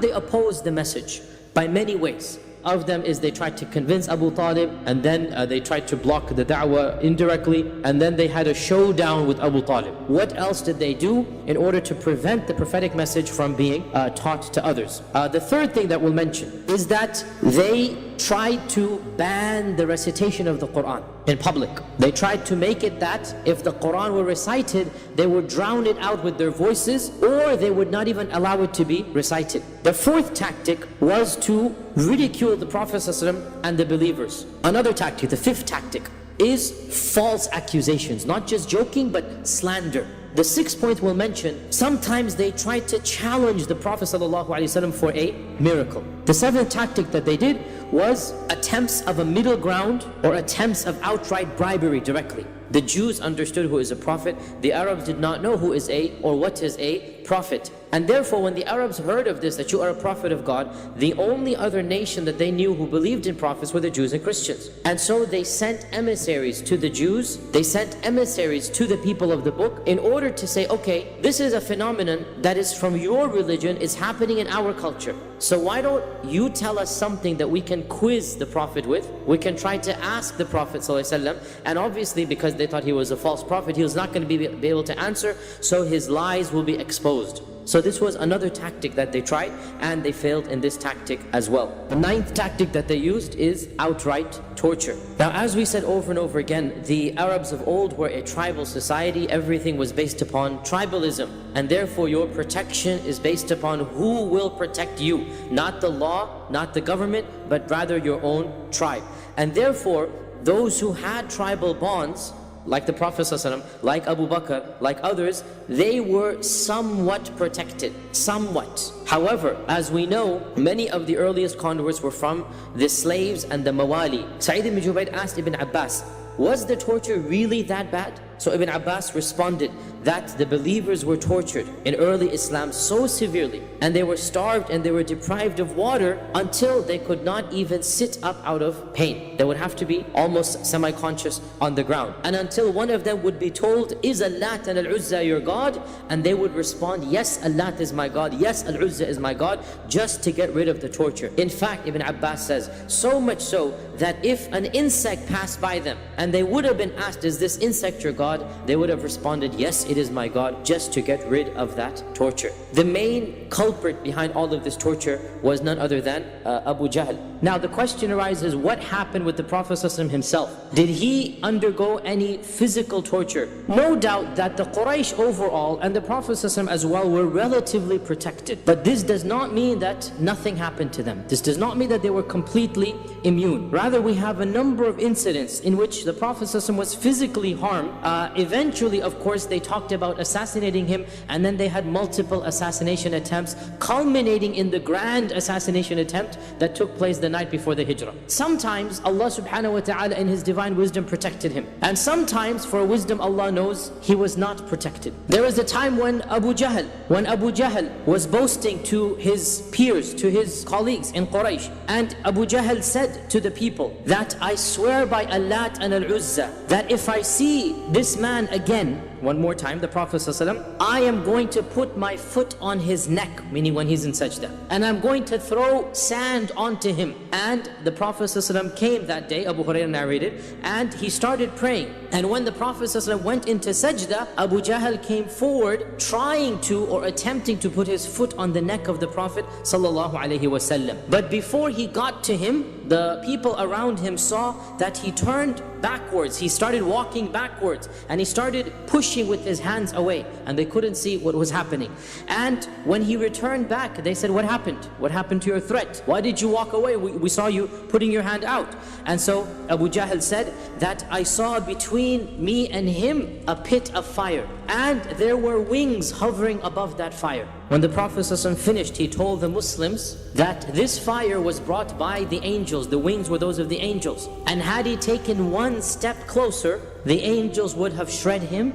did they oppose the message? By many ways. Of them is they tried to convince Abu Talib, and then they tried to block the da'wah indirectly, and then they had a showdown with Abu Talib. What else did they do in order to prevent the prophetic message from being taught to others? The third thing that we'll mention is that they tried to ban the recitation of the Quran in public. They tried to make it that if the Quran were recited, they would drown it out with their voices, or they would not even allow it to be recited. The fourth tactic was to ridicule the Prophet ﷺ and the believers. Another tactic, the fifth tactic, is false accusations, not just joking but slander. The sixth point we'll mention, sometimes they tried to challenge the Prophet ﷺ for a miracle. The seventh tactic that they did was attempts of a middle ground, or attempts of outright bribery directly. The Jews understood who is a prophet. The Arabs did not know who is or what is a prophet. And therefore, when the Arabs heard of this, that you are a prophet of God, the only other nation that they knew who believed in prophets were the Jews and Christians. And so they sent emissaries to the Jews, they sent emissaries to the people of the book in order to say, okay, this is a phenomenon that is from your religion, it's happening in our culture. So why don't you tell us something that we can quiz the Prophet with? We can try to ask the Prophet ﷺ, and obviously because they thought he was a false prophet, he was not going to be able to answer, so his lies will be exposed. So this was another tactic that they tried, and they failed in this tactic as well. The ninth tactic that they used is outright torture. Now, as we said over and over again, the Arabs of old were a tribal society. Everything was based upon tribalism, and therefore your protection is based upon who will protect you. Not the law, not the government, but rather your own tribe. And therefore, those who had tribal bonds, like the Prophet ﷺ, like Abu Bakr, like others, they were somewhat protected, somewhat. However, as we know, many of the earliest converts were from the slaves and the mawali. Sa'id ibn Jubayr asked Ibn Abbas, was the torture really that bad? So Ibn Abbas responded that the believers were tortured in early Islam so severely, and they were starved and they were deprived of water until they could not even sit up out of pain. They would have to be almost semi-conscious on the ground. And until one of them would be told, is Allat and Al-Uzza your God? And they would respond, yes, Allat is my God, yes, Al-Uzza is my God, just to get rid of the torture. In fact, Ibn Abbas says, so much so that if an insect passed by them and they would have been asked, is this insect your God? They would have responded, yes, it is my God, just to get rid of that torture. The main culprit behind all of this torture was none other than Abu Jahl. Now the question arises, what happened with the Prophet ﷺ himself? Did he undergo any physical torture? No doubt that the Quraysh overall and the Prophet ﷺ as well were relatively protected. But this does not mean that nothing happened to them. This does not mean that they were completely immune. Rather, we have a number of incidents in which the Prophet ﷺ was physically harmed. Eventually, of course, they talked about assassinating him, and then they had multiple assassination attempts, culminating in the grand assassination attempt that took place the night before the Hijrah. Sometimes Allah subhanahu wa ta'ala in His divine wisdom protected him, and sometimes for wisdom Allah knows he was not protected. There was a time when Abu Jahl was boasting to his peers, to his colleagues in Quraysh, and Abu Jahl said to the people that I swear by Allat and Al-Uzza that if I see this man again, one more time, the Prophet ﷺ, I am going to put my foot on his neck, meaning when he's in sajda, and I'm going to throw sand onto him. And the Prophet ﷺ came that day, Abu Hurairah narrated, and he started praying. And when the Prophet ﷺ went into sajda, Abu Jahl came forward trying to or attempting to put his foot on the neck of the Prophet ﷺ. But before he got to him, the people around him saw that he turned backwards. He started walking backwards, and he started pushing with his hands away, and they couldn't see what was happening. And when he returned back, they said, what happened? What happened to your threat? Why did you walk away? We saw you putting your hand out. And so Abu Jahl said that I saw between me and him a pit of fire, and there were wings hovering above that fire. When the Prophet ﷺ finished, he told the Muslims that this fire was brought by the angels. The wings were those of the angels. And had he taken one step closer, the angels would have shred him,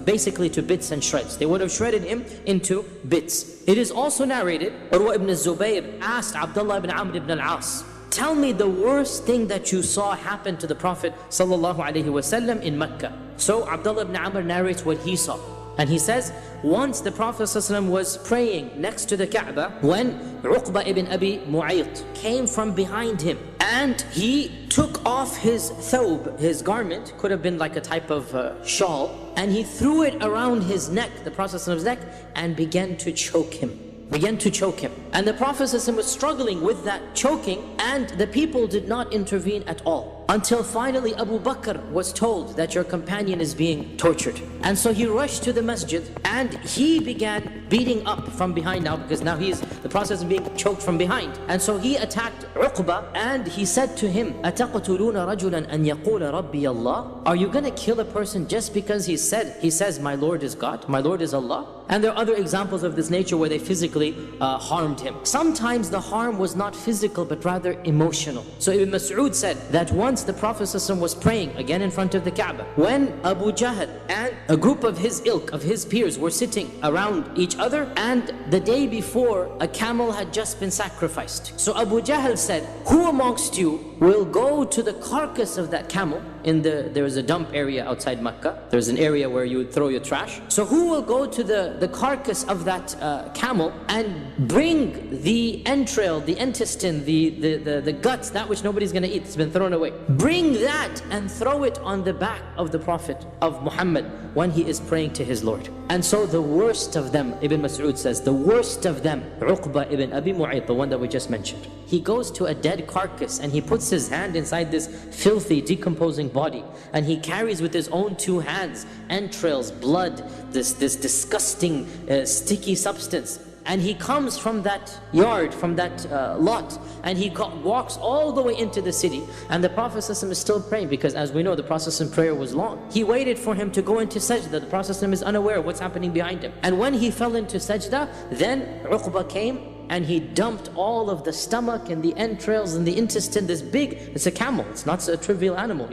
basically to bits and shreds. They would have shredded him into bits. It is also narrated, Urwa ibn Zubayr asked Abdullah ibn Amr ibn al-As, tell me the worst thing that you saw happen to the Prophet ﷺ in Mecca. So Abdullah ibn Amr narrates what he saw. And he says, once the Prophet ﷺ was praying next to the Kaaba, when Uqba ibn Abi Mu'ayt came from behind him, and he took off his thawb, his garment, could have been like a type of shawl, and he threw it around his neck, the Prophet ﷺ's neck, and began to choke him. And the Prophet ﷺ was struggling with that choking, and the people did not intervene at all. Until finally Abu Bakr was told that your companion is being tortured. And so he rushed to the masjid and he began beating up from behind now, because now the process of being choked from behind. And so he attacked Uqba and he said to him, أَتَقْتُلُونَ رَجُلًا أَنْ يَقُولَ رَبِّيَ اللَّهِ? Are you going to kill a person just because he says, my Lord is God, my Lord is Allah? And there are other examples of this nature where they physically harmed him. Sometimes the harm was not physical but rather emotional. So Ibn Mas'ud said that once the Prophet ﷺ was praying again in front of the Kaaba, when Abu Jahl and a group of his ilk, of his peers, were sitting around each other, and the day before a camel had just been sacrificed. So Abu Jahl said, who amongst you will go to the carcass of that camel? There is a dump area outside Mecca. There's an area where you would throw your trash. So who will go to the carcass of that camel and bring the entrail, the intestine, the guts, that which nobody's going to eat, it's been thrown away. Bring that and throw it on the back of the Prophet of Muhammad when he is praying to his Lord. And so the worst of them, Ibn Mas'ud says, the worst of them, Uqba ibn Abi Mu'ayt, the one that we just mentioned. He goes to a dead carcass and he puts his hand inside this filthy, decomposing body, and he carries with his own two hands entrails, blood, this disgusting sticky substance, and he comes from that yard, from that lot, and he walks all the way into the city, and the Prophet ﷺ is still praying, because as we know, the Prophet ﷺ's prayer was long. He waited for him to go into sajda. The Prophet ﷺ is unaware of what's happening behind him, and when he fell into sajda, then Uqba came and he dumped all of the stomach and the entrails and the intestine, it's a camel, it's not a trivial animal,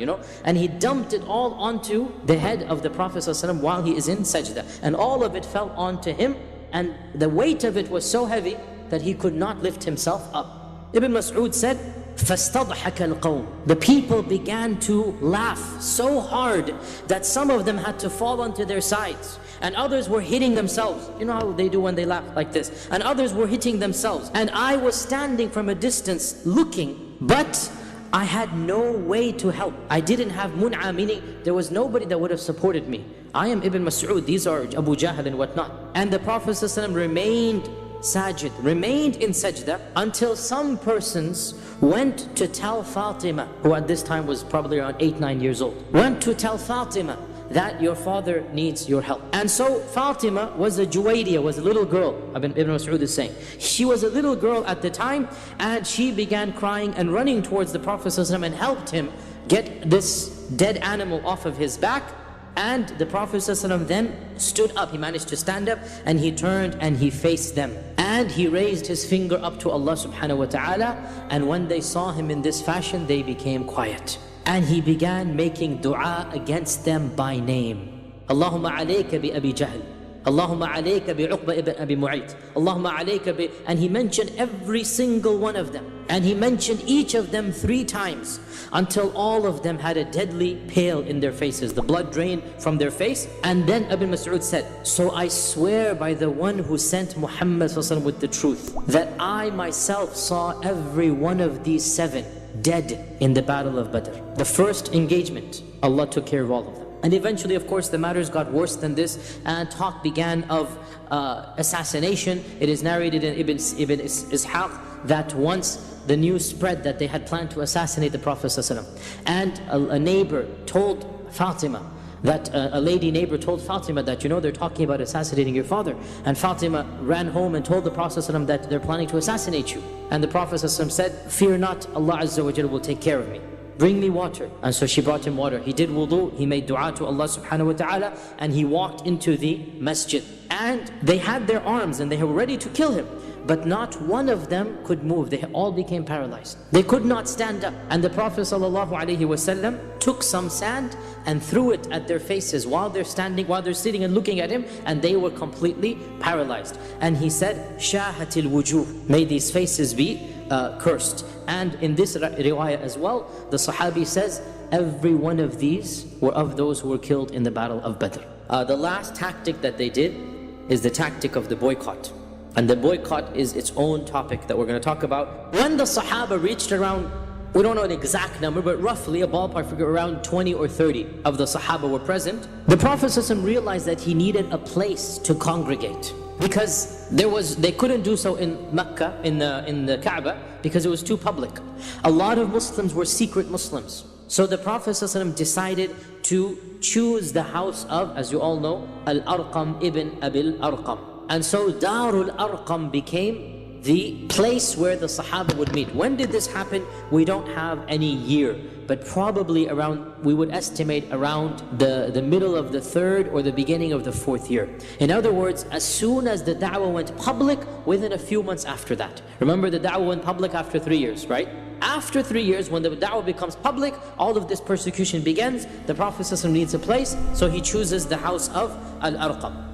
and he dumped it all onto the head of the Prophet ﷺ while he is in sajda, and all of it fell onto him, and the weight of it was so heavy that he could not lift himself up. Ibn Mas'ud said, فَاسْتَضْحَكَ الْقَوْمِ. The people began to laugh so hard that some of them had to fall onto their sides, and others were hitting themselves. You know how they do when they laugh like this? And others were hitting themselves. And I was standing from a distance looking, but I had no way to help. I didn't have mun'a, meaning there was nobody that would have supported me. I am Ibn Mas'ud, these are Abu Jahl and whatnot. And the Prophet ﷺ remained sajid, remained in sajda, until some persons went to tell Fatima, who at this time was probably around 8-9 years old, went to tell Fatima that your father needs your help. And so Fatima was a Juwaydiyah, was a little girl, Ibn Mas'ud is saying. She was a little girl at the time, and she began crying and running towards the Prophet ﷺ and helped him get this dead animal off of his back. And the Prophet ﷺ then stood up, he managed to stand up, and he turned and he faced them. And he raised his finger up to Allah subhanahu wa ta'ala, and when they saw him in this fashion, they became quiet. And he began making dua against them by name. Allahumma alayka bi Abi Jahl. Allahumma alayka bi Uqba ibn Abi Mu'ayt. Allahumma alayka bi... And he mentioned every single one of them. And he mentioned each of them 3 times, until all of them had a deadly pale in their faces. The blood drained from their face. And then Ibn Mas'ud said, so I swear by the one who sent Muhammad with the truth, that I myself saw every one of these 7 dead in the battle of Badr. The first engagement, Allah took care of all of them. And eventually, of course, the matters got worse than this, and talk began of assassination. It is narrated in Ibn Ishaq that once the news spread that they had planned to assassinate the Prophet ﷺ, and a neighbor told Fatima, that a lady neighbor told Fatima that, they're talking about assassinating your father. And Fatima ran home and told the Prophet ﷺ that they're planning to assassinate you. And the Prophet ﷺ said, fear not, Allah Azza wa Jalla will take care of me. Bring me water. And so she brought him water. He did wudu, he made dua to Allah subhanahu wa ta'ala, and he walked into the masjid. And they had their arms and they were ready to kill him, but not one of them could move. They all became paralyzed. They could not stand up. And the Prophet ﷺ took some sand and threw it at their faces while they're sitting and looking at him, and they were completely paralyzed. And he said, Shahatil wujuh, may these faces be cursed. And in this riwayah as well, the Sahabi says, every one of these were of those who were killed in the battle of Badr. The last tactic that they did is the tactic of the boycott. And the boycott is its own topic that we're going to talk about. When the Sahaba reached around, we don't know an exact number, but roughly a ballpark figure, around 20 or 30 of the Sahaba were present. The Prophet ﷺ realized that he needed a place to congregate, because they couldn't do so in Mecca, in the Kaaba, because it was too public. A lot of Muslims were secret Muslims. So the Prophet ﷺ decided to choose the house of, as you all know, Al-Arqam ibn Abil Arqam. And so Darul Arqam became the place where the Sahaba would meet. When did this happen? We don't have any year, but probably around, we would estimate around the middle of the 3rd or the beginning of the 4th year. In other words, as soon as the da'wah went public, within a few months after that. Remember, the da'wah went public after 3 years, right? After 3 years, when the da'wah becomes public, all of this persecution begins. The Prophet ﷺ needs a place, so he chooses the house of Al-Arqam.